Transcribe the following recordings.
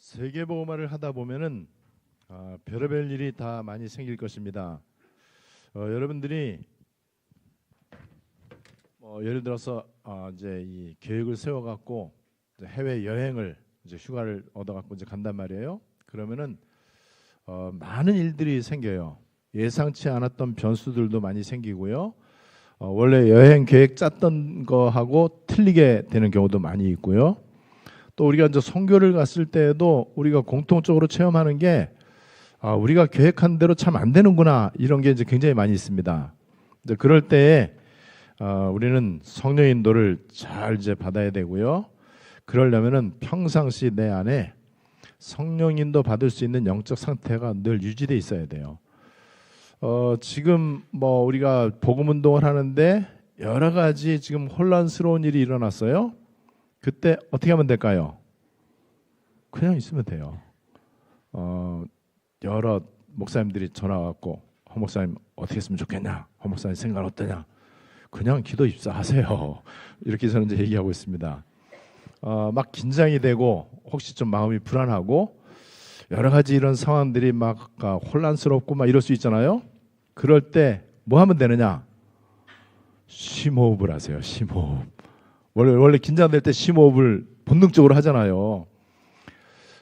세계보고말을 하다 보면은 별의별 일이 다 많이 생길 것입니다. 여러분들이 예를 들어서 이제 이 계획을 세워갖고 해외 여행을 이제 휴가를 얻어갖고 이제 간단 말이에요. 그러면은 많은 일들이 생겨요. 예상치 않았던 변수들도 많이 생기고요. 원래 여행 계획 짰던 거하고 틀리게 되는 경우도 많이 있고요. 또 우리가 이제 선교를 갔을 때에도 우리가 공통적으로 체험하는 게 우리가 계획한 대로 참 안 되는구나, 이런 게 이제 굉장히 많이 있습니다. 이제 그럴 때에 우리는 성령 인도를 잘 이제 받아야 되고요. 그러려면은 평상시 내 안에 성령 인도 받을 수 있는 영적 상태가 늘 유지돼 있어야 돼요. 지금 우리가 복음 운동을 하는데 여러 가지 지금 혼란스러운 일이 일어났어요. 그때 어떻게 하면 될까요? 그냥 있으면 돼요. 여러 목사님들이 전화 왔고, 허 목사님 어떻게 했으면 좋겠냐, 허 목사님 생각 어떠냐, 그냥 기도 입사하세요. 이렇게 저는 이제 얘기하고 있습니다. 막 긴장이 되고 혹시 좀 마음이 불안하고 여러 가지 이런 상황들이 막 혼란스럽고 막 이럴 수 있잖아요. 그럴 때 뭐 하면 되느냐? 심호흡을 하세요. 심호흡. 원래 긴장될 때 심호흡을 본능적으로 하잖아요.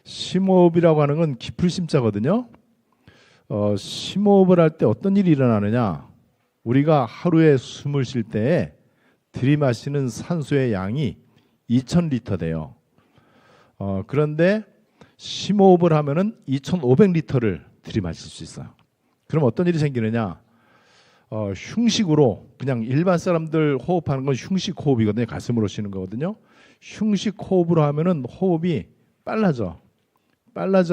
심호흡이라고 하는 건 깊을 심자거든요. 심호흡을 할 때 어떤 일이 일어나느냐? 우리가 하루에 숨을 쉴 때에 들이마시는 산소의 양이 2,000리터 돼요. 그런데 심호흡을 하면은 2,500리터를 들이마실 수 있어요. 그럼 어떤 일이 생기느냐? 흉식으로, 그냥 일반 사람들 호흡하는 건 흉식 호흡이거든요. 가슴으로 쉬는 거거든요. 흉식 호흡으로 하면은 호흡이 빨라져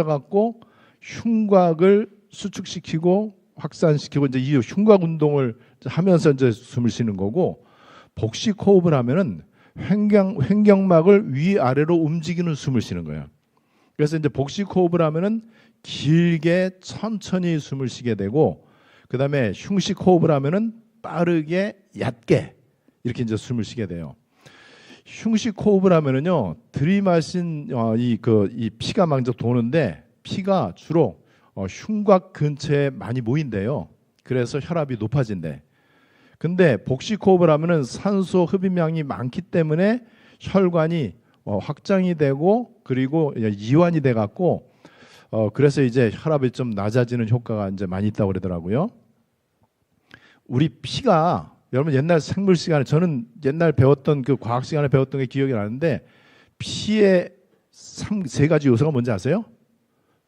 갖고 흉곽을 수축시키고 확산시키고 이제 이 흉곽 운동을 하면서 이제 숨을 쉬는 거고, 복식 호흡을 하면은 횡격막을 위아래로 움직이는 숨을 쉬는 거예요. 그래서 이제 복식 호흡을 하면은 길게 천천히 숨을 쉬게 되고, 그 다음에 흉식 호흡을 하면은 빠르게 얕게 이렇게 이제 숨을 쉬게 돼요. 흉식 호흡을 하면은요, 들이마신 이 피가 먼저 도는데, 피가 주로 흉곽 근처에 많이 모인대요. 그래서 혈압이 높아진대. 근데 복식 호흡을 하면은 산소 흡입량이 많기 때문에 혈관이 확장이 되고, 그리고 이완이 돼 갖고 그래서 이제 혈압이 좀 낮아지는 효과가 이제 많이 있다고 그러더라고요. 우리 피가, 여러분 옛날 생물 시간에, 저는 옛날 배웠던 그 과학 시간에 배웠던 게 기억이 나는데, 피의 세 가지 요소가 뭔지 아세요?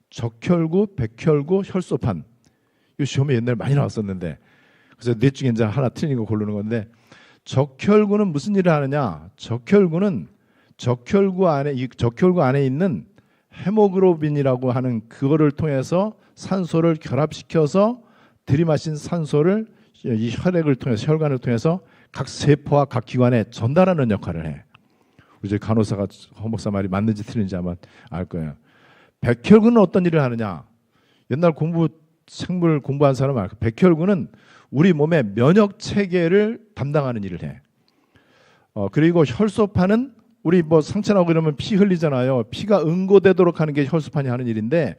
적혈구, 백혈구, 혈소판. 이 시험에 옛날에 많이 나왔었는데, 그래서 넷 중에 이제 하나 틀린 거 고르는 건데, 적혈구는 무슨 일을 하느냐? 적혈구는 적혈구 안에 있는 헤모글로빈이라고 하는 그거를 통해서 산소를 결합시켜서 들이마신 산소를 이 혈액을 통해서, 혈관을 통해서 각 세포와 각 기관에 전달하는 역할을 해. 이제 간호사가 허 목사 말이 맞는지 틀린지 아마 알 거예요. 백혈구는 어떤 일을 하느냐? 옛날 생물 공부한 사람은 알고, 백혈구는 우리 몸의 면역 체계를 담당하는 일을 해. 그리고 혈소판은 우리 상처 나고 이러면 피 흘리잖아요. 피가 응고되도록 하는 게 혈소판이 하는 일인데,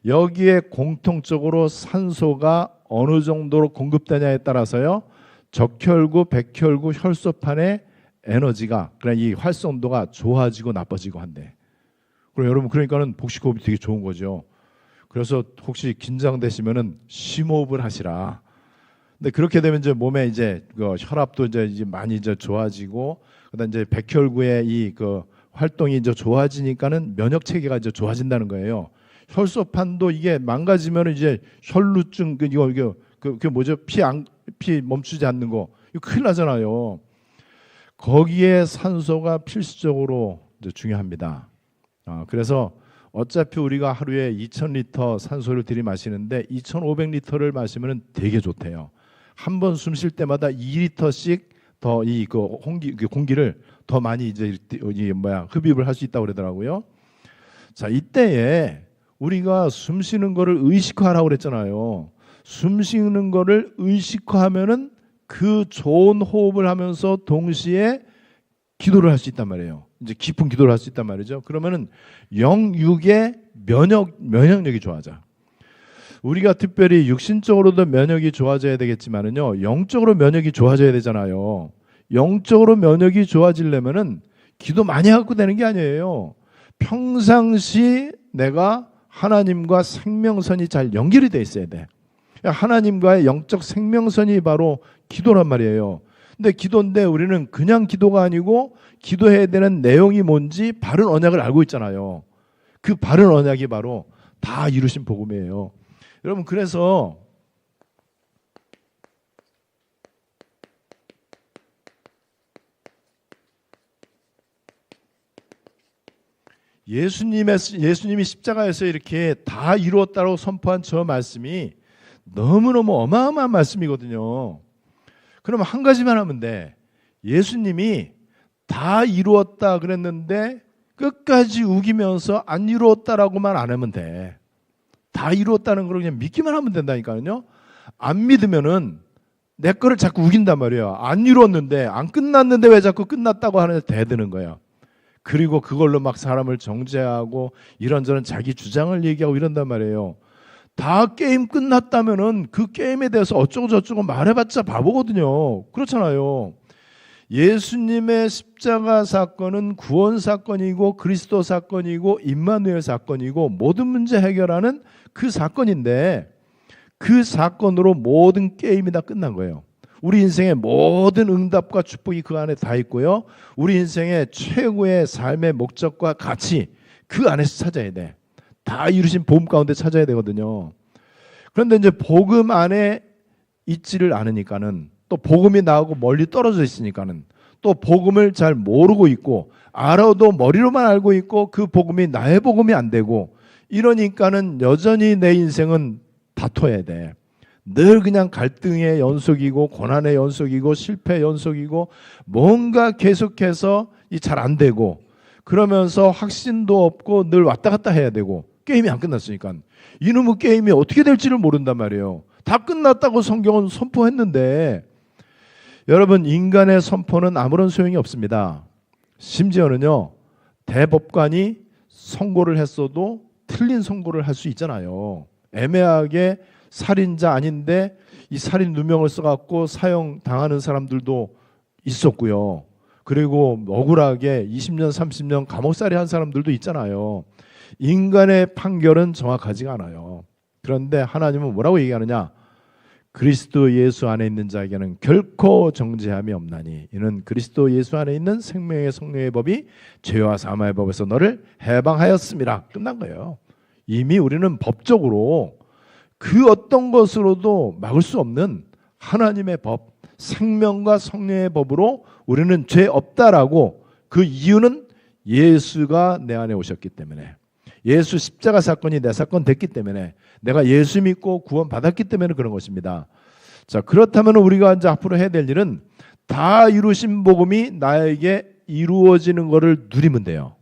여기에 공통적으로 산소가 어느 정도로 공급되냐에 따라서요, 적혈구, 백혈구, 혈소판의 에너지가, 그러니까 이 활성도가 좋아지고 나빠지고 한대. 그럼 여러분, 그러니까는 복식 호흡이 되게 좋은 거죠. 그래서 혹시 긴장되시면은 심호흡을 하시라. 근데 그렇게 되면 이제 몸에 이제 그 혈압도 이제 많이 이제 좋아지고, 그다음 이제 백혈구의 이 그 활동이 이제 좋아지니까는 면역 체계가 이제 좋아진다는 거예요. 혈소판도 이게 망가지면 이제 혈루증, 이거 뭐죠? 피 멈추지 않는 거, 이거 큰일 나잖아요. 거기에 산소가 필수적으로 이제 중요합니다. 그래서 어차피 우리가 하루에 2,000리터 산소를 들이마시는데 2,500리터를 마시면 되게 좋대요. 한 번 숨 쉴 때마다 2리터씩 더 공기를 더 많이 이제 흡입을 할 수 있다고 그러더라고요. 자, 이때에 우리가 숨 쉬는 거를 의식화하라고 그랬잖아요. 숨 쉬는 거를 의식화하면은 그 좋은 호흡을 하면서 동시에 기도를 할 수 있단 말이에요. 이제 깊은 기도를 할 수 있단 말이죠. 그러면은 영육의 면역력이 좋아져. 우리가 특별히 육신적으로도 면역이 좋아져야 되겠지만은요, 영적으로 면역이 좋아져야 되잖아요. 영적으로 면역이 좋아지려면은 기도 많이 하고 되는 게 아니에요. 평상시 내가 하나님과 생명선이 잘 연결이 돼 있어야 돼. 하나님과의 영적 생명선이 바로 기도란 말이에요. 근데 기도인데 우리는 그냥 기도가 아니고 기도해야 되는 내용이 뭔지 바른 언약을 알고 있잖아요. 그 바른 언약이 바로 다 이루신 복음이에요. 여러분, 그래서 예수님이 십자가에서 이렇게 다 이루었다고 선포한 저 말씀이 너무너무 어마어마한 말씀이거든요. 그럼 한 가지만 하면 돼. 예수님이 다 이루었다 그랬는데 끝까지 우기면서 안 이루었다라고만 안 하면 돼. 다 이루었다는 걸 그냥 믿기만 하면 된다니까요. 안 믿으면은 내 거를 자꾸 우긴단 말이에요. 안 이루었는데, 안 끝났는데 왜 자꾸 끝났다고 하는데 대드는 거예요. 그리고 그걸로 막 사람을 정죄하고 이런저런 자기 주장을 얘기하고 이런단 말이에요. 다 게임 끝났다면은 그 게임에 대해서 어쩌고저쩌고 말해봤자 바보거든요. 그렇잖아요. 예수님의 십자가 사건은 구원 사건이고 그리스도 사건이고 임마누엘 사건이고 모든 문제 해결하는 그 사건인데, 그 사건으로 모든 게임이 다 끝난 거예요. 우리 인생의 모든 응답과 축복이 그 안에 다 있고요. 우리 인생의 최고의 삶의 목적과 가치 그 안에서 찾아야 돼. 다 이루신 복음 가운데 찾아야 되거든요. 그런데 이제 복음 안에 있지를 않으니까는, 또 복음이 나오고 멀리 떨어져 있으니까는, 또 복음을 잘 모르고 있고 알아도 머리로만 알고 있고 그 복음이 나의 복음이 안 되고 이러니까는 여전히 내 인생은 다퉈야 돼. 늘 그냥 갈등의 연속이고 고난의 연속이고 실패의 연속이고 뭔가 계속해서 잘 안 되고 그러면서 확신도 없고 늘 왔다 갔다 해야 되고 게임이 안 끝났으니까 이놈의 게임이 어떻게 될지를 모른단 말이에요. 다 끝났다고 성경은 선포했는데 여러분, 인간의 선포는 아무런 소용이 없습니다. 심지어는요, 대법관이 선고를 했어도 틀린 선고를 할 수 있잖아요. 애매하게 살인자 아닌데 이 살인 누명을 써갖고 사형 당하는 사람들도 있었고요. 그리고 억울하게 20년 30년 감옥살이 한 사람들도 있잖아요. 인간의 판결은 정확하지가 않아요. 그런데 하나님은 뭐라고 얘기하느냐? 그리스도 예수 안에 있는 자에게는 결코 정죄함이 없나니 이는 그리스도 예수 안에 있는 생명의 성령의 법이 죄와 사망의 법에서 너를 해방하였음이라. 끝난 거예요. 이미 우리는 법적으로 그 어떤 것으로도 막을 수 없는 하나님의 법, 생명과 성령의 법으로 우리는 죄 없다라고, 그 이유는 예수가 내 안에 오셨기 때문에, 예수 십자가 사건이 내 사건 됐기 때문에, 내가 예수 믿고 구원 받았기 때문에 그런 것입니다. 자, 그렇다면 우리가 이제 앞으로 해야 될 일은 다 이루신 복음이 나에게 이루어지는 것을 누리면 돼요.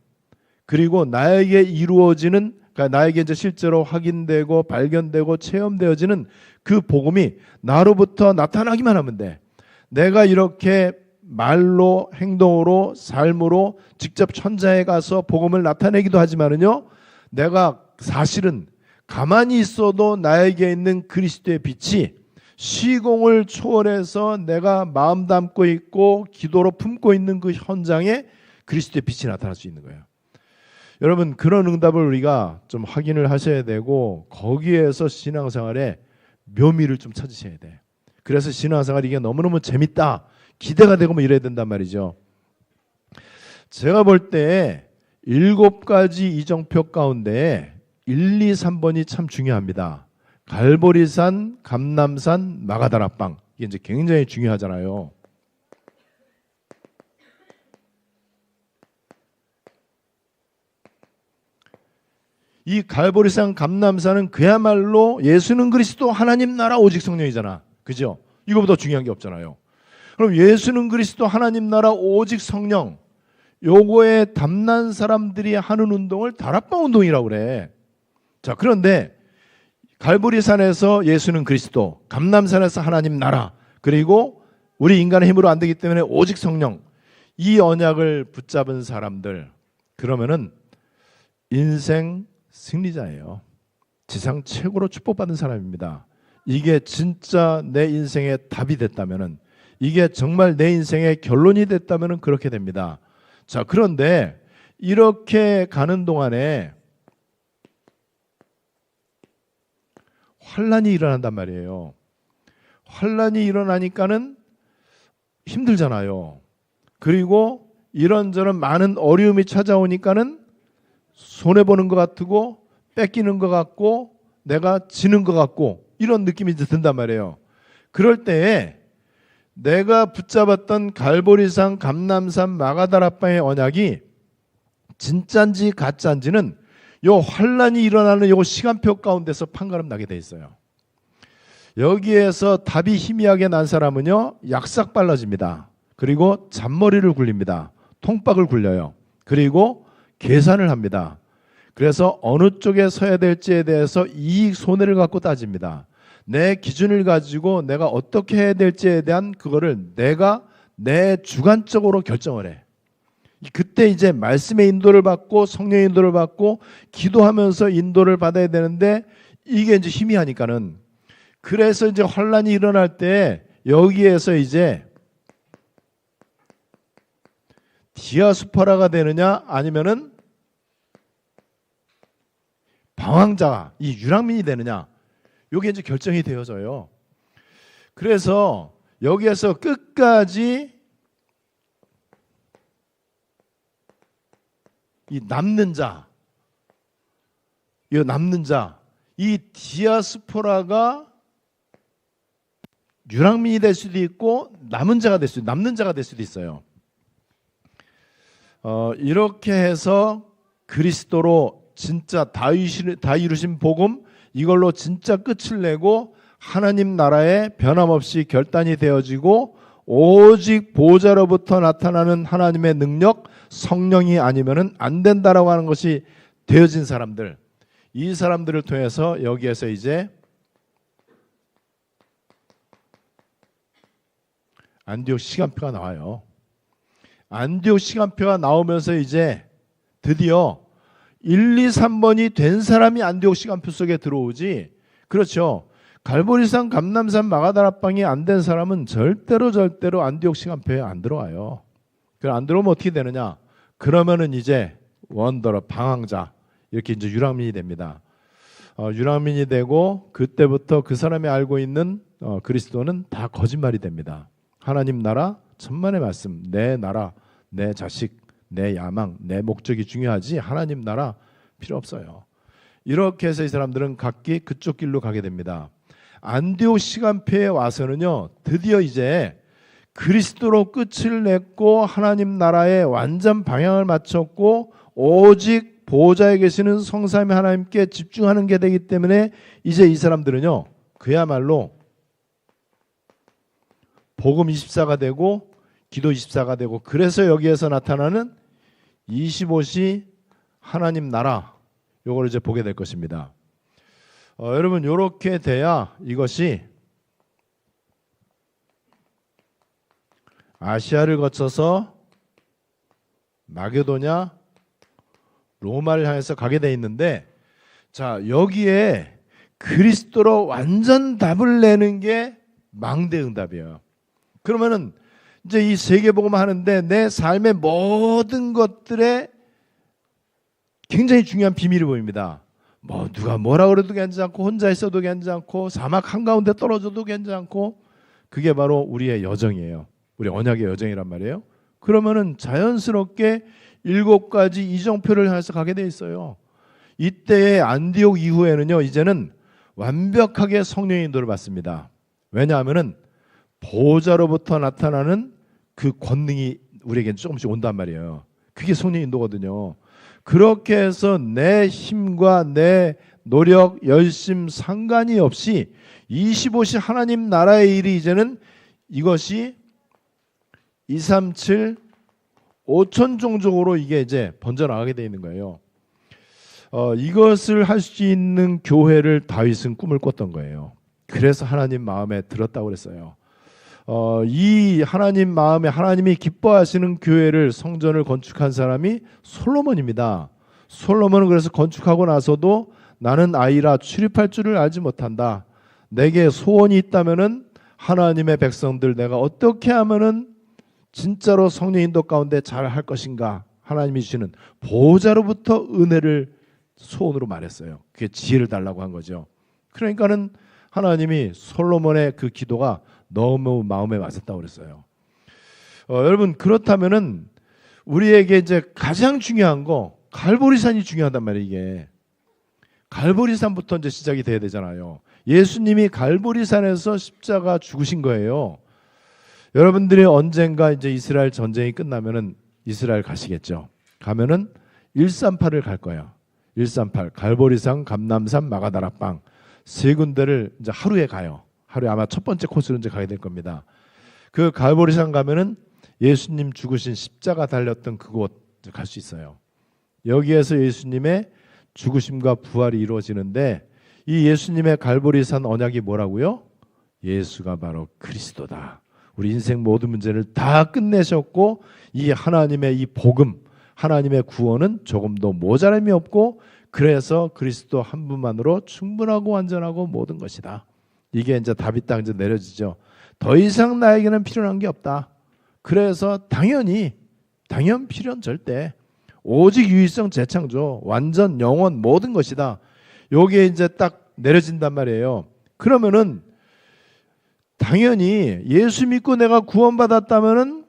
그리고 나에게 이루어지는, 그러니까 나에게 이제 실제로 확인되고 발견되고 체험되어지는 그 복음이 나로부터 나타나기만 하면 돼. 내가 이렇게 말로, 행동으로, 삶으로 직접 천자에 가서 복음을 나타내기도 하지만은요, 내가 사실은 가만히 있어도 나에게 있는 그리스도의 빛이 시공을 초월해서 내가 마음 담고 있고 기도로 품고 있는 그 현장에 그리스도의 빛이 나타날 수 있는 거예요. 여러분, 그런 응답을 우리가 좀 확인을 하셔야 되고 거기에서 신앙생활에 묘미를 좀 찾으셔야 돼. 그래서 신앙생활이 이게 너무너무 재밌다, 기대가 되고 뭐 이래야 된단 말이죠. 제가 볼 때 7가지 이정표 가운데 1, 2, 3번이 참 중요합니다. 갈보리산, 감람산, 마가다락방, 이게 이제 굉장히 중요하잖아요. 이 갈보리산, 감람산은 그야말로 예수는 그리스도 하나님 나라 오직 성령이잖아. 그죠? 이거보다 중요한 게 없잖아요. 그럼 예수는 그리스도 하나님 나라 오직 성령, 요거에 담난 사람들이 하는 운동을 다락방 운동이라고 그래. 자, 그런데 갈보리산에서 예수는 그리스도, 감람산에서 하나님 나라, 그리고 우리 인간의 힘으로 안 되기 때문에 오직 성령, 이 언약을 붙잡은 사람들, 그러면은 인생 승리자예요. 지상 최고로 축복받은 사람입니다. 이게 진짜 내 인생의 답이 됐다면은, 이게 정말 내 인생의 결론이 됐다면은 그렇게 됩니다. 자, 그런데 이렇게 가는 동안에 환란이 일어난단 말이에요. 환란이 일어나니까는 힘들잖아요. 그리고 이런저런 많은 어려움이 찾아오니까는 손해보는 것 같고 뺏기는 것 같고 내가 지는 것 같고 이런 느낌이 이제 든단 말이에요. 그럴 때에 내가 붙잡았던 갈보리산, 감람산, 마가다락방의 언약이 진짜인지 가짜인지는 요 환란이 일어나는 요 시간표 가운데서 판가름 나게 돼 있어요. 여기에서 답이 희미하게 난 사람은요, 약삭 빨라집니다. 그리고 잔머리를 굴립니다. 통박을 굴려요. 그리고 계산을 합니다. 그래서 어느 쪽에 서야 될지에 대해서 이익 손해를 갖고 따집니다. 내 기준을 가지고 내가 어떻게 해야 될지에 대한 그거를 내가 내 주관적으로 결정을 해. 그때 이제 말씀의 인도를 받고 성령의 인도를 받고 기도하면서 인도를 받아야 되는데 이게 이제 희미하니까는, 그래서 이제 환란이 일어날 때 여기에서 이제 디아스포라가 되느냐 아니면은 방황자가 이 유랑민이 되느냐, 이게 이제 결정이 되어져요. 그래서 여기에서 끝까지 이 남는 자, 이 디아스포라가 유랑민이 될 수도 있고 남는 자가 될 수도 있어요. 이렇게 해서 그리스도로 진짜 다 이루신 복음, 이걸로 진짜 끝을 내고 하나님 나라에 변함없이 결단이 되어지고 오직 보좌로부터 나타나는 하나님의 능력, 성령이 아니면은 안 된다라고 하는 것이 되어진 사람들, 이 사람들을 통해서 여기에서 이제 안디옥 시간표가 나와요. 안디옥 시간표가 나오면서 이제 드디어 1, 2, 3번이 된 사람이 안디옥 시간표 속에 들어오지, 그렇죠, 갈보리산, 감람산, 마가다락방이 안 된 사람은 절대로 안디옥 시간표에 안 들어와요. 안 들어오면 어떻게 되느냐, 그러면은 이제 원더러, 방황자, 이렇게 이제 유랑민이 됩니다. 유랑민이 되고 그때부터 그 사람이 알고 있는 그리스도는 다 거짓말이 됩니다. 하나님 나라, 천만의 말씀, 내 나라, 내 자식, 내 야망, 내 목적이 중요하지 하나님 나라 필요 없어요. 이렇게 해서 이 사람들은 각기 그쪽 길로 가게 됩니다. 안디옥 시간표에 와서는요, 드디어 이제 그리스도로 끝을 냈고 하나님 나라에 완전 방향을 맞췄고 오직 보좌에 계시는 성삼위 하나님께 집중하는 게 되기 때문에 이제 이 사람들은요, 그야말로 복음 24가 되고 기도 24가 되고, 그래서 여기에서 나타나는 25시 하나님 나라, 요걸 이제 보게 될 것입니다. 여러분, 요렇게 돼야 이것이 아시아를 거쳐서 마게도냐, 로마를 향해서 가게 돼 있는데, 자, 여기에 그리스도로 완전 답을 내는 게 망대응답이에요. 그러면은 이제 이 세계복음 하는데 내 삶의 모든 것들에 굉장히 중요한 비밀이 보입니다. 뭐 누가 뭐라 그래도 괜찮고 혼자 있어도 괜찮고 사막 한가운데 떨어져도 괜찮고, 그게 바로 우리의 여정이에요. 우리 언약의 여정이란 말이에요. 그러면은 자연스럽게 7가지 이정표를 향해서 가게 돼 있어요. 이때의 안디옥 이후에는요, 이제는 완벽하게 성령의 인도를 받습니다. 왜냐하면은 보좌로부터 나타나는 그 권능이 우리에게 조금씩 온단 말이에요. 그게 성령의 인도거든요. 그렇게 해서 내 힘과 내 노력, 열심 상관이 없이 25시 하나님 나라의 일이 이제는 이것이 237 5천 종족으로 이게 이제 번져나가게 되어 있는 거예요. 이것을 할 수 있는 교회를 다윗은 꿈을 꿨던 거예요. 그래서 하나님 마음에 들었다고 그랬어요. 이 하나님 마음에 하나님이 기뻐하시는 교회를 성전을 건축한 사람이 솔로몬입니다. 솔로몬은 그래서 건축하고 나서도 나는 아이라 출입할 줄을 알지 못한다. 내게 소원이 있다면은 하나님의 백성들 내가 어떻게 하면은 진짜로 성령 인도 가운데 잘 할 것인가? 하나님이 주시는 보호자로부터 은혜를 소원으로 말했어요. 그게 지혜를 달라고 한 거죠. 그러니까는 하나님이 솔로몬의 그 기도가 너무 마음에 맞았다고 그랬어요. 여러분 그렇다면은 우리에게 이제 가장 중요한 거 갈보리산이 중요하단 말이에요. 이게 갈보리산부터 이제 시작이 돼야 되잖아요. 예수님이 갈보리산에서 십자가 죽으신 거예요. 여러분들이 언젠가 이제 이스라엘 전쟁이 끝나면은 이스라엘 가시겠죠. 가면은 138을 갈 거예요. 138 갈보리산, 감람산, 마가다락방 세 군데를 이제 하루에 가요. 하루에 아마 첫 번째 코스로 이제 가게 될 겁니다. 그 갈보리산 가면은 예수님 죽으신 십자가 달렸던 그곳 갈 수 있어요. 여기에서 예수님의 죽으심과 부활이 이루어지는데 이 예수님의 갈보리산 언약이 뭐라고요? 예수가 바로 그리스도다. 우리 인생 모든 문제를 다 끝내셨고 이 하나님의 이 복음, 하나님의 구원은 조금도 모자람이 없고 그래서 그리스도 한 분만으로 충분하고 완전하고 모든 것이다. 이게 이제 답이 딱 이제 내려지죠. 더 이상 나에게는 필요한 게 없다. 그래서 당연 필요는 절대 오직 유일성 재창조 완전 영원 모든 것이다. 요게 이제 딱 내려진단 말이에요. 그러면은 당연히 예수 믿고 내가 구원받았다면은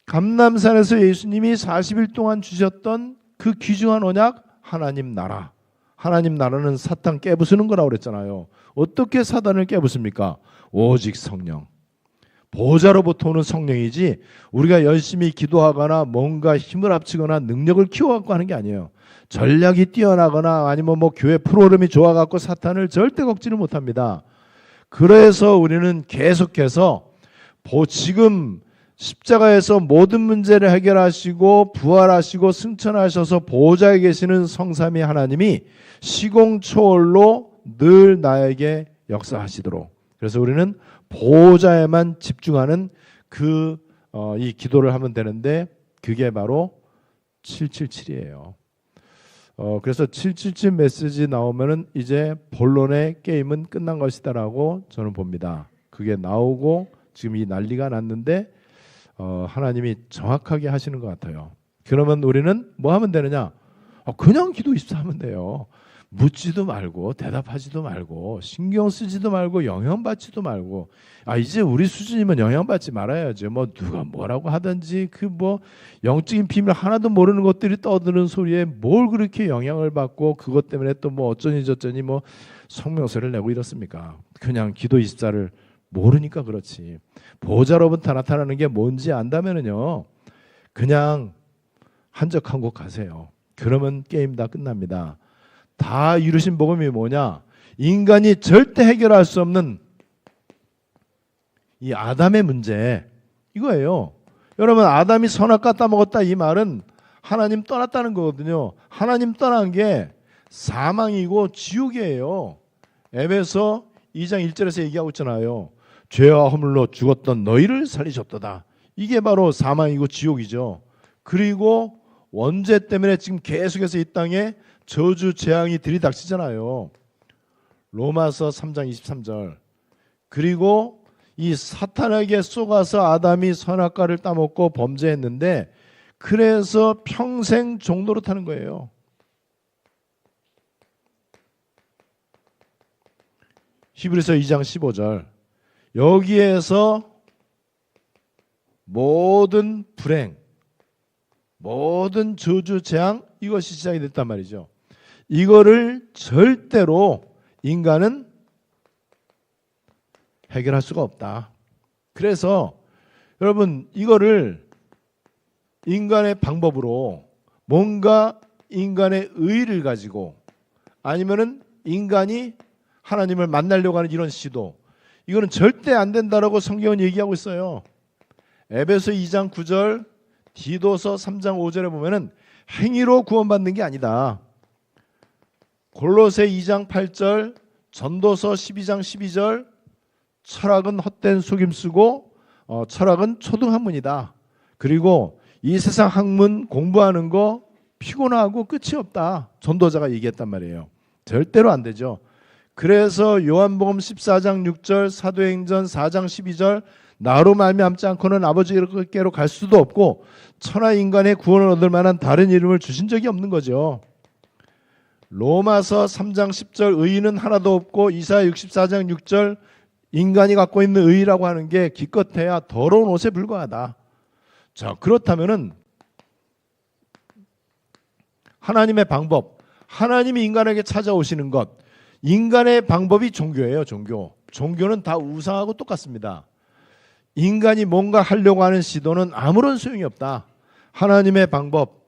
감람산에서 예수님이 40일 동안 주셨던 그 귀중한 언약 하나님 나라. 하나님 나라는 사탄 깨부수는 거라고 그랬잖아요. 어떻게 사단을 깨부숩니까? 오직 성령. 보호자로부터 오는 성령이지 우리가 열심히 기도하거나 뭔가 힘을 합치거나 능력을 키워갖고 하는 게 아니에요. 전략이 뛰어나거나 아니면 뭐 교회 프로그램이 좋아갖고 사탄을 절대 꺾지를 못합니다. 그래서 우리는 계속해서 지금 십자가에서 모든 문제를 해결하시고 부활하시고 승천하셔서 보호자에 계시는 성삼위 하나님이 시공초월로 늘 나에게 역사하시도록 그래서 우리는 보호자에만 집중하는 이 기도를 하면 되는데 그게 바로 777이에요. 그래서 777 메시지 나오면은 이제 본론의 게임은 끝난 것이다라고 저는 봅니다. 그게 나오고 지금 이 난리가 났는데 하나님이 정확하게 하시는 것 같아요. 그러면 우리는 뭐 하면 되느냐? 그냥 기도 24 하면 돼요. 묻지도 말고 대답하지도 말고 신경 쓰지도 말고 영향받지도 말고 이제 우리 수준이면 영향받지 말아야죠. 뭐 누가 뭐라고 하든지 그 뭐 영적인 비밀 하나도 모르는 것들이 떠드는 소리에 뭘 그렇게 영향을 받고 그것 때문에 또 뭐 어쩌니 저쩌니 뭐 성명서를 내고 이렇습니까? 그냥 기도 24를 모르니까 그렇지. 보호자로부터 나타나는 게 뭔지 안다면은요 그냥 한적한 곳 가세요. 그러면 게임 다 끝납니다. 다 이루신 복음이 뭐냐? 인간이 절대 해결할 수 없는 이 아담의 문제 이거예요. 여러분 아담이 선악과 따먹었다 이 말은 하나님 떠났다는 거거든요. 하나님 떠난 게 사망이고 지옥이에요. 에베소 2장 1절에서 얘기하고 있잖아요. 죄와 허물로 죽었던 너희를 살리셨도다. 이게 바로 사망이고 지옥이죠. 그리고 원죄 때문에 지금 계속해서 이 땅에 저주 재앙이 들이닥치잖아요. 로마서 3장 23절. 그리고 이 사탄에게 속아서 아담이 선악과를 따먹고 범죄했는데 그래서 평생 종노릇 하는 거예요. 히브리서 2장 15절. 여기에서 모든 불행, 모든 저주 재앙 이것이 시작이 됐단 말이죠. 이거를 절대로 인간은 해결할 수가 없다. 그래서 여러분 이거를 인간의 방법으로 뭔가 인간의 의의를 가지고 아니면은 인간이 하나님을 만나려고 하는 이런 시도 이거는 절대 안 된다라고 성경은 얘기하고 있어요. 에베소 2장 9절 디도서 3장 5절에 보면은 행위로 구원받는 게 아니다. 골로새 2장 8절 전도서 12장 12절 철학은 헛된 속임수고 철학은 초등학문이다. 그리고 이 세상 학문 공부하는 거 피곤하고 끝이 없다. 전도자가 얘기했단 말이에요. 절대로 안 되죠. 그래서 요한복음 14장 6절, 사도행전 4장 12절 나로 말미암지 않고는 아버지께로 갈 수도 없고 천하 인간의 구원을 얻을 만한 다른 이름을 주신 적이 없는 거죠. 로마서 3장 10절 의인은 하나도 없고 이사야 64장 6절 인간이 갖고 있는 의라고 하는 게 기껏해야 더러운 옷에 불과하다. 자, 그렇다면은 하나님의 방법, 하나님이 인간에게 찾아오시는 것, 인간의 방법이 종교예요. 종교는 다 우상하고 똑같습니다. 인간이 뭔가 하려고 하는 시도는 아무런 소용이 없다. 하나님의 방법,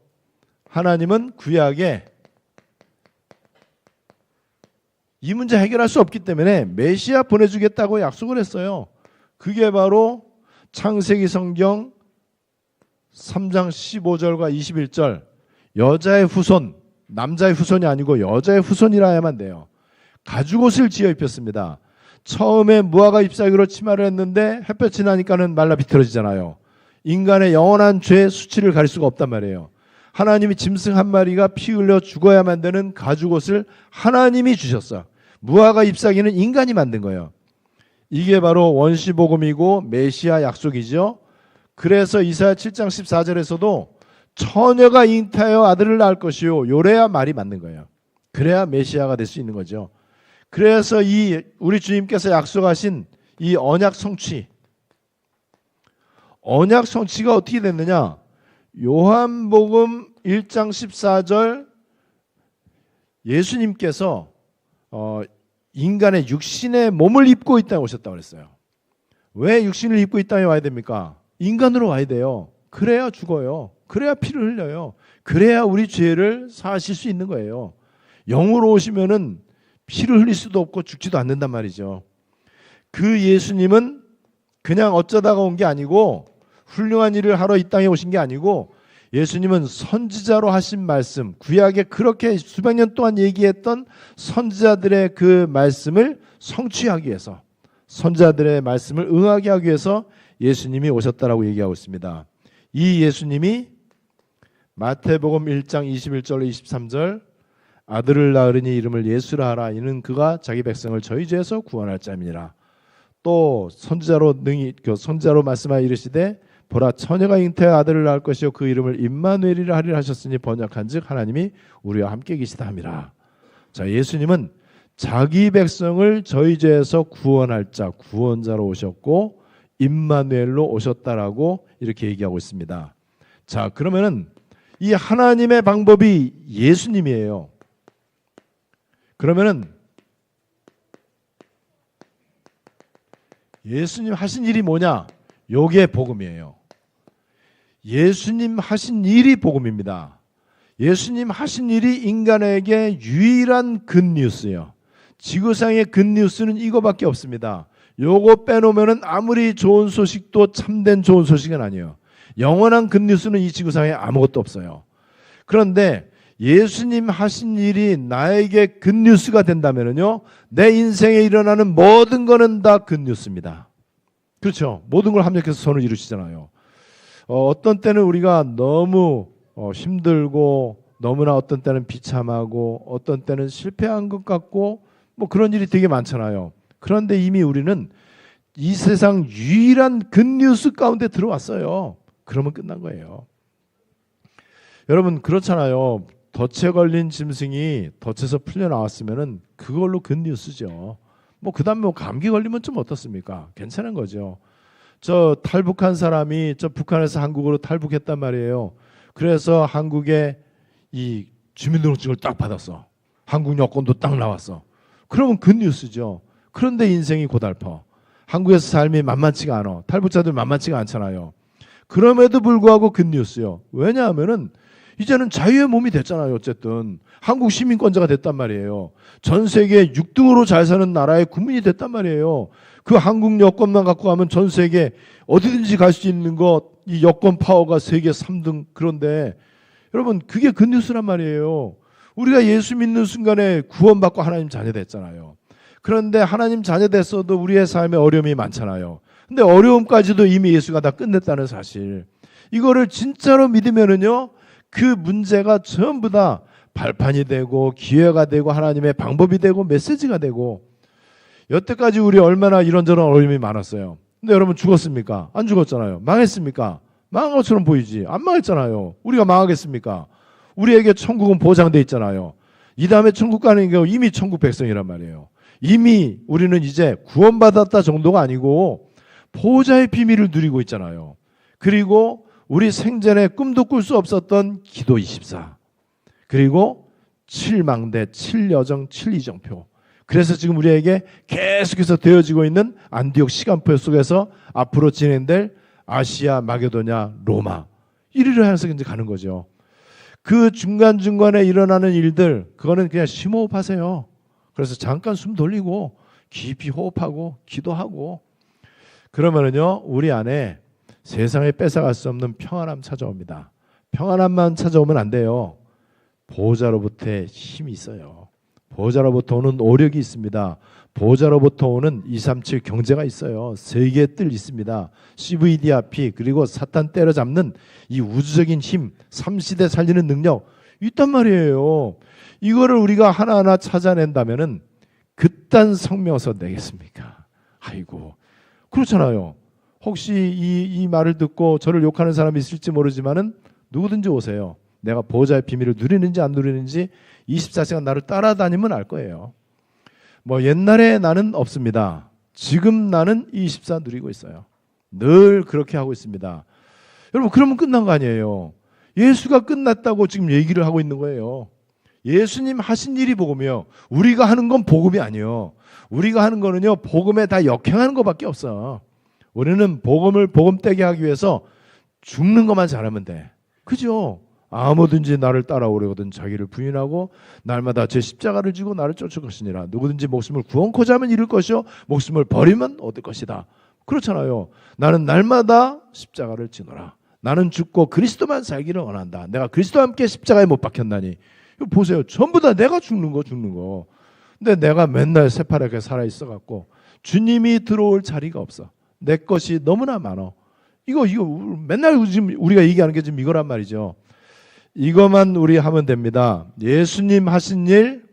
하나님은 구약에 이 문제 해결할 수 없기 때문에 메시아 보내주겠다고 약속을 했어요. 그게 바로 창세기 성경 3장 15절과 21절 여자의 후손, 남자의 후손이 아니고 여자의 후손이라 해야만 돼요. 가죽옷을 지어 입혔습니다. 처음에 무화과 잎사귀로 치마를 했는데 햇볕이 나니까는 말라 비틀어지잖아요. 인간의 영원한 죄의 수치를 가릴 수가 없단 말이에요. 하나님이 짐승 한 마리가 피 흘려 죽어야만 되는 가죽옷을 하나님이 주셨어요. 무화과 잎사귀는 인간이 만든 거예요. 이게 바로 원시복음이고 메시아 약속이죠. 그래서 이사야 7장 14절에서도 처녀가 잉태하여 아들을 낳을 것이요 요래야 말이 맞는 거예요. 그래야 메시아가 될 수 있는 거죠. 그래서 이 우리 주님께서 약속하신 이 언약 성취가 어떻게 됐느냐? 요한복음 1장 14절 예수님께서 인간의 육신의 몸을 입고 이 땅에 오셨다고 그랬어요. 왜 육신을 입고 이 땅에 와야 됩니까? 인간으로 와야 돼요. 그래야 죽어요. 그래야 피를 흘려요. 그래야 우리 죄를 사하실 수 있는 거예요. 영으로 오시면은 피를 흘릴 수도 없고 죽지도 않는단 말이죠. 그 예수님은 그냥 어쩌다가 온 게 아니고 훌륭한 일을 하러 이 땅에 오신 게 아니고 예수님은 선지자로 하신 말씀, 구약에 그렇게 수백 년 동안 얘기했던 선지자들의 그 말씀을 성취하기 위해서, 선지자들의 말씀을 응하게 하기 위해서 예수님이 오셨다라고 얘기하고 있습니다. 이 예수님이 마태복음 1장 21절 23절 아들을 낳으리니 이름을 예수라 하라. 이는 그가 자기 백성을 저희 죄에서 구원할 자임이니라. 또 선지자로 말씀하여 이르시되 보라 처녀가 잉태하여 아들을 낳을 것이요 그 이름을 임마누엘이라 하리라 하셨으니 번역한즉 하나님이 우리와 함께 계시다 함이라. 자, 예수님은 자기 백성을 저희 죄에서 구원할 자, 구원자로 오셨고 임마누엘로 오셨다라고 이렇게 얘기하고 있습니다. 자, 그러면은 이 하나님의 방법이 예수님이에요. 그러면은 예수님 하신 일이 뭐냐? 요게 복음이에요. 예수님 하신 일이 복음입니다. 예수님 하신 일이 인간에게 유일한 굿뉴스예요. 지구상의 굿뉴스는 이거밖에 없습니다. 요거 빼놓으면 아무리 좋은 소식도 참된 좋은 소식은 아니에요. 영원한 굿뉴스는 이 지구상에 아무것도 없어요. 그런데 예수님 하신 일이 나에게 굿뉴스가 된다면요, 내 인생에 일어나는 모든 거는 다 굿뉴스입니다. 그렇죠? 모든 걸 합력해서 선을 이루시잖아요. 어떤 때는 우리가 너무 힘들고 너무나 어떤 때는 비참하고 어떤 때는 실패한 것 같고 뭐 그런 일이 되게 많잖아요. 그런데 이미 우리는 이 세상 유일한 굿뉴스 가운데 들어왔어요. 그러면 끝난 거예요. 여러분 그렇잖아요. 덫에 걸린 짐승이 덫에서 풀려 나왔으면은 그걸로 굿뉴스죠. 뭐 그다음에 뭐 감기 걸리면 좀 어떻습니까? 괜찮은 거죠. 저 탈북한 사람이 저 북한에서 한국으로 탈북했단 말이에요. 그래서 한국에 이 주민등록증을 딱 받았어. 한국 여권도 딱 나왔어. 그러면 굿뉴스죠. 그런데 인생이 고달퍼. 한국에서 삶이 만만치가 않아. 탈북자들 만만치가 않잖아요. 그럼에도 불구하고 굿뉴스요. 왜냐하면은 이제는 자유의 몸이 됐잖아요. 어쨌든 한국 시민권자가 됐단 말이에요. 전 세계 6등으로 잘 사는 나라의 국민이 됐단 말이에요. 그 한국 여권만 갖고 가면 전 세계 어디든지 갈 수 있는 것, 이 여권 파워가 세계 3등. 그런데 여러분 그게 굿뉴스란 말이에요. 우리가 예수 믿는 순간에 구원받고 하나님 자녀 됐잖아요. 그런데 하나님 자녀 됐어도 우리의 삶에 어려움이 많잖아요. 근데 어려움까지도 이미 예수가 다 끝냈다는 사실. 이거를 진짜로 믿으면은요, 그 문제가 전부 다 발판이 되고 기회가 되고 하나님의 방법이 되고 메시지가 되고. 여태까지 우리 얼마나 이런저런 어려움이 많았어요. 근데 여러분 죽었습니까? 안 죽었잖아요. 망했습니까? 망한 것처럼 보이지. 안 망했잖아요. 우리가 망하겠습니까? 우리에게 천국은 보장돼 있잖아요. 이 다음에 천국 가는 게 이미 천국 백성이란 말이에요. 이미 우리는 이제 구원받았다 정도가 아니고 보호자의 비밀을 누리고 있잖아요. 그리고 우리 생전에 꿈도 꿀 수 없었던 기도 24. 그리고 7망대, 7여정, 7이정표. 그래서 지금 우리에게 계속해서 되어지고 있는 안디옥 시간표 속에서 앞으로 진행될 아시아, 마게도냐, 로마. 이리로 향해서 이제 가는 거죠. 그 중간중간에 일어나는 일들, 그거는 그냥 심호흡하세요. 그래서 잠깐 숨 돌리고 깊이 호흡하고 기도하고 그러면은요, 우리 안에 세상에 뺏어갈 수 없는 평안함 찾아옵니다. 평안함만 찾아오면 안 돼요. 보호자로부터의 힘이 있어요. 보호자로부터 오는 오력이 있습니다. 보호자로부터 오는 237 경제가 있어요. 세계의 뜰 있습니다. CVDRP 그리고 사탄 때려잡는 이 우주적인 힘, 3시대 살리는 능력 있단 말이에요. 이거를 우리가 하나하나 찾아낸다면은 그딴 성명서 내겠습니까? 아이고 그렇잖아요. 혹시 이 말을 듣고 저를 욕하는 사람이 있을지 모르지만은 누구든지 오세요. 내가 보호자의 비밀을 누리는지 안 누리는지 24시간 나를 따라다니면 알 거예요. 뭐 옛날에 나는 없습니다. 지금 나는 24 누리고 있어요. 늘 그렇게 하고 있습니다. 여러분 그러면 끝난 거 아니에요. 예수가 끝났다고 지금 얘기를 하고 있는 거예요. 예수님 하신 일이 복음이요. 우리가 하는 건 복음이 아니에요. 우리가 하는 거는요, 복음에 다 역행하는 것밖에 없어. 우리는 복음을 복음되게 하기 위해서 죽는 것만 잘하면 돼. 그죠? 아무든지 나를 따라오려거든 자기를 부인하고 날마다 제 십자가를 지고 나를 쫓을 것이니라. 누구든지 목숨을 구원코자 하면 잃을 것이요 목숨을 버리면 얻을 것이다. 그렇잖아요. 나는 날마다 십자가를 지노라. 나는 죽고 그리스도만 살기를 원한다. 내가 그리스도와 함께 십자가에 못 박혔나니. 이거 보세요. 전부 다 내가 죽는 거. 근데 내가 맨날 새파랗게 살아있어갖고 주님이 들어올 자리가 없어. 내 것이 너무나 많어. 이거 맨날 지금 우리가 얘기하는 게 지금 이거란 말이죠. 이것만 우리 하면 됩니다. 예수님 하신 일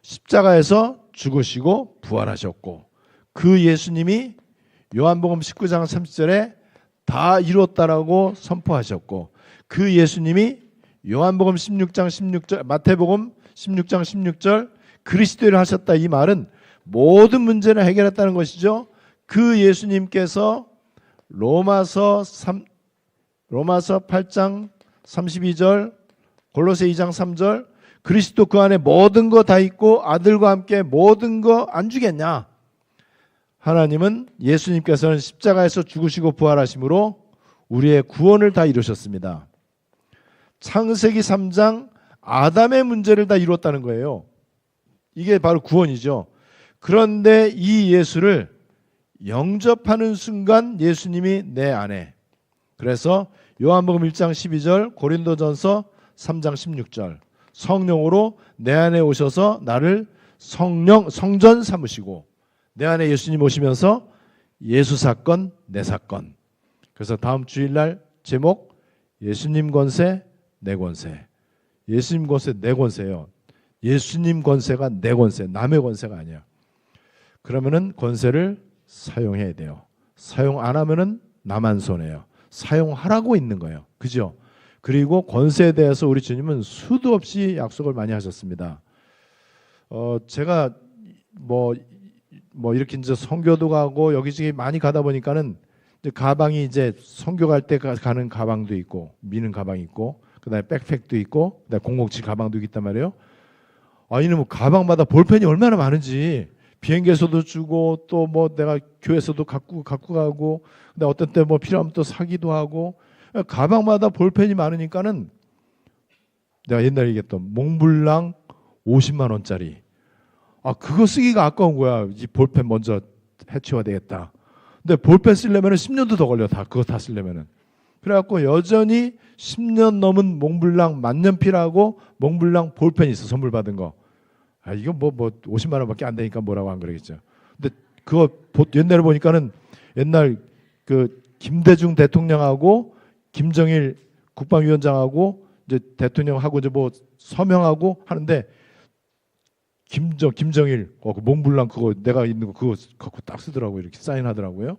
십자가에서 죽으시고 부활하셨고 그 예수님이 요한복음 19장 30절에 다 이뤘다라고 선포하셨고 그 예수님이 요한복음 16장 16절 마태복음 16장 16절 그리스도를 하셨다 이 말은 모든 문제를 해결했다는 것이죠. 그 예수님께서 로마서 8장 32절 골로새 2장 3절 그리스도 그 안에 모든 거 다 있고 아들과 함께 모든 거 안 주겠냐. 하나님은 예수님께서는 십자가에서 죽으시고 부활하심으로 우리의 구원을 다 이루셨습니다. 창세기 3장 아담의 문제를 다 이뤘다는 거예요. 이게 바로 구원이죠. 그런데 이 예수를 영접하는 순간 예수님이 내 안에 그래서 요한복음 1장 12절 고린도전서 3장 16절 성령으로 내 안에 오셔서 나를 성전 삼으시고 내 안에 예수님 오시면서 예수 사건 내 사건. 그래서 다음 주일날 제목 예수님 권세 내 권세. 예수님 권세 내 권세예요. 예수님 권세가 내 권세 남의 권세가 아니야. 그러면은 권세를 사용해야 돼요. 사용 안 하면은 나만 손해요. 사용하라고 있는 거예요. 그죠? 그리고 권세에 대해서 우리 주님은 수도 없이 약속을 많이 하셨습니다. 제가 뭐 이렇게 이제 선교도 가고 여기저기 많이 가다 보니까는 이제 가방이 이제 선교 갈 때 가는 가방도 있고 미는 가방이 있고 그다음에 백팩도 있고 그다음에 007 가방도 있단 말이에요. 이놈 가방마다 볼펜이 얼마나 많은지 비행기에서도 주고 또 뭐 내가 교회에서도 갖고 가고 근데 어떤 때 뭐 필요하면 또 사기도 하고 가방마다 볼펜이 많으니까는 내가 옛날에 얘기했던 몽블랑 50만 원짜리 그거 쓰기가 아까운 거야. 이 볼펜 먼저 해치워야 되겠다. 근데 볼펜 쓰려면은 10년도 더 걸려. 그거 다 쓰려면은. 그래갖고 여전히 10년 넘은 몽블랑 만년필하고 몽블랑 볼펜이 있어. 선물 받은 거. 이거 뭐 50만 원밖에 안 되니까 뭐라고 안 그러겠죠. 근데 그거 옛날에 보니까는 옛날 그 김대중 대통령하고 김정일 국방위원장하고 이제 대통령하고 이제 뭐 서명하고 하는데 김정일 그 몽블랑 그거 내가 있는 거 그거 갖고 딱 쓰더라고요. 이렇게 사인하더라고요.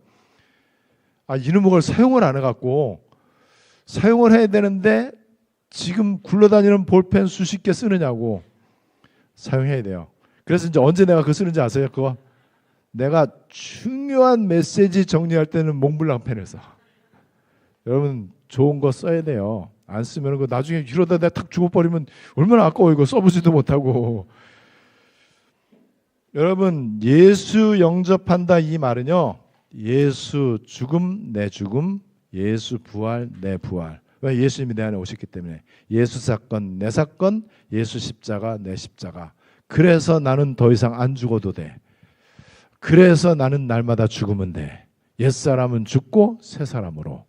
이놈의 걸 사용을 안 해갖고 사용을 해야 되는데 지금 굴러다니는 볼펜 수십 개 쓰느냐고. 사용해야 돼요. 그래서 이제 언제 내가 그거 쓰는지 아세요? 그거 내가 중요한 메시지 정리할 때는 몽블랑 펜을 써. 여러분 좋은 거 써야 돼요. 안 쓰면 그 나중에 이러다 내가 탁 죽어버리면 얼마나 아까워. 이거 써보지도 못하고. 여러분 예수 영접한다 이 말은요, 예수 죽음 내 죽음, 예수 부활 내 부활. 왜? 예수님이 내 안에 오셨기 때문에. 예수 사건 내 사건, 예수 십자가 내 십자가. 그래서 나는 더 이상 안 죽어도 돼. 그래서 나는 날마다 죽으면 돼. 옛사람은 죽고 새 사람으로.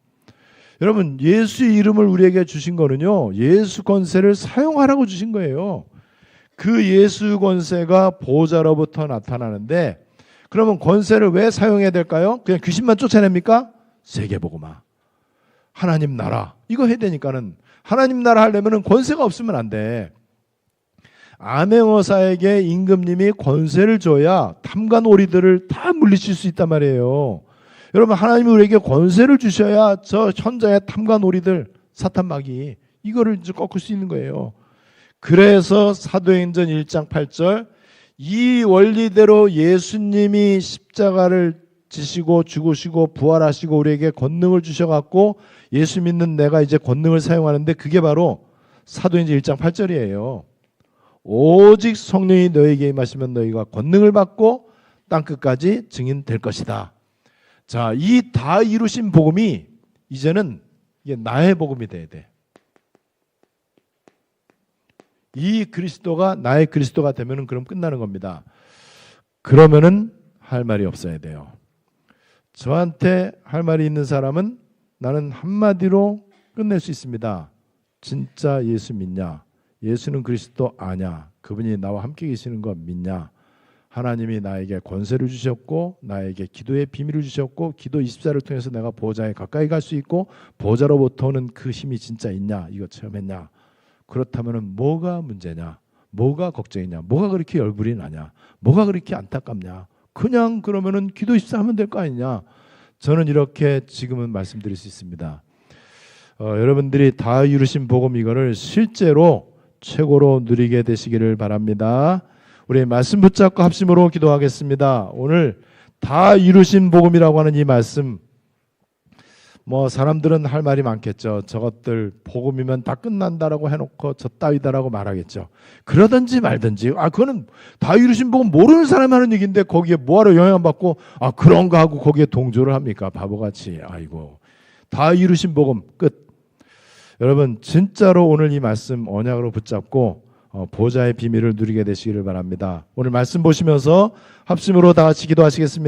여러분 예수 이름을 우리에게 주신 거는요, 예수 권세를 사용하라고 주신 거예요. 그 예수 권세가 보호자로부터 나타나는데, 그러면 권세를 왜 사용해야 될까요? 그냥 귀신만 쫓아냅니까? 세계복음화, 하나님 나라 이거 해야 되니까는, 하나님 나라 하려면 권세가 없으면 안 돼. 암행어사에게 임금님이 권세를 줘야 탐관오리들을 다 물리칠 수 있단 말이에요. 여러분 하나님이 우리에게 권세를 주셔야 저 현자의 탐관오리들 사탄 마귀 이거를 이제 꺾을 수 있는 거예요. 그래서 사도행전 1장 8절 이 원리대로 예수님이 십자가를 지시고 죽으시고 부활하시고 우리에게 권능을 주셔갖고 예수 믿는 내가 이제 권능을 사용하는데, 그게 바로 사도행전 1장 8절이에요. 오직 성령이 너에게 임하시면 너희가 권능을 받고 땅끝까지 증인 될 것이다. 자, 이 다 이루신 복음이 이제는 이게 나의 복음이 돼야 돼. 이 그리스도가 나의 그리스도가 되면은 그럼 끝나는 겁니다. 그러면은 할 말이 없어야 돼요. 저한테 할 말이 있는 사람은 나는 한마디로 끝낼 수 있습니다. 진짜 예수 믿냐? 예수는 그리스도 아냐? 그분이 나와 함께 계시는 거 믿냐? 하나님이 나에게 권세를 주셨고 나에게 기도의 비밀을 주셨고 기도 24를 통해서 내가 보호자에 가까이 갈 수 있고 보호자로부터 오는 그 힘이 진짜 있냐? 이거 체험했냐? 그렇다면 뭐가 문제냐? 뭐가 걱정이냐? 뭐가 그렇게 열불이 나냐? 뭐가 그렇게 안타깝냐? 그냥 그러면은 기도 24 하면 될 거 아니냐? 저는 이렇게 지금은 말씀드릴 수 있습니다. 여러분들이 다 이루신 복음 이거를 실제로 최고로 누리게 되시기를 바랍니다. 우리 말씀 붙잡고 합심으로 기도하겠습니다. 오늘 다 이루신 복음이라고 하는 이 말씀, 뭐 사람들은 할 말이 많겠죠. 저것들 복음이면 다 끝난다라고 해놓고 저 따위다라고 말하겠죠. 그러든지 말든지, 그거는 다 이루신 복음 모르는 사람이 하는 얘기인데 거기에 뭐하러 영향받고 그런가 하고 거기에 동조를 합니까? 바보같이. 아이고, 다 이루신 복음 끝. 여러분 진짜로 오늘 이 말씀 언약으로 붙잡고 보좌의 비밀을 누리게 되시기를 바랍니다. 오늘 말씀 보시면서 합심으로 다 같이 기도하시겠습니다.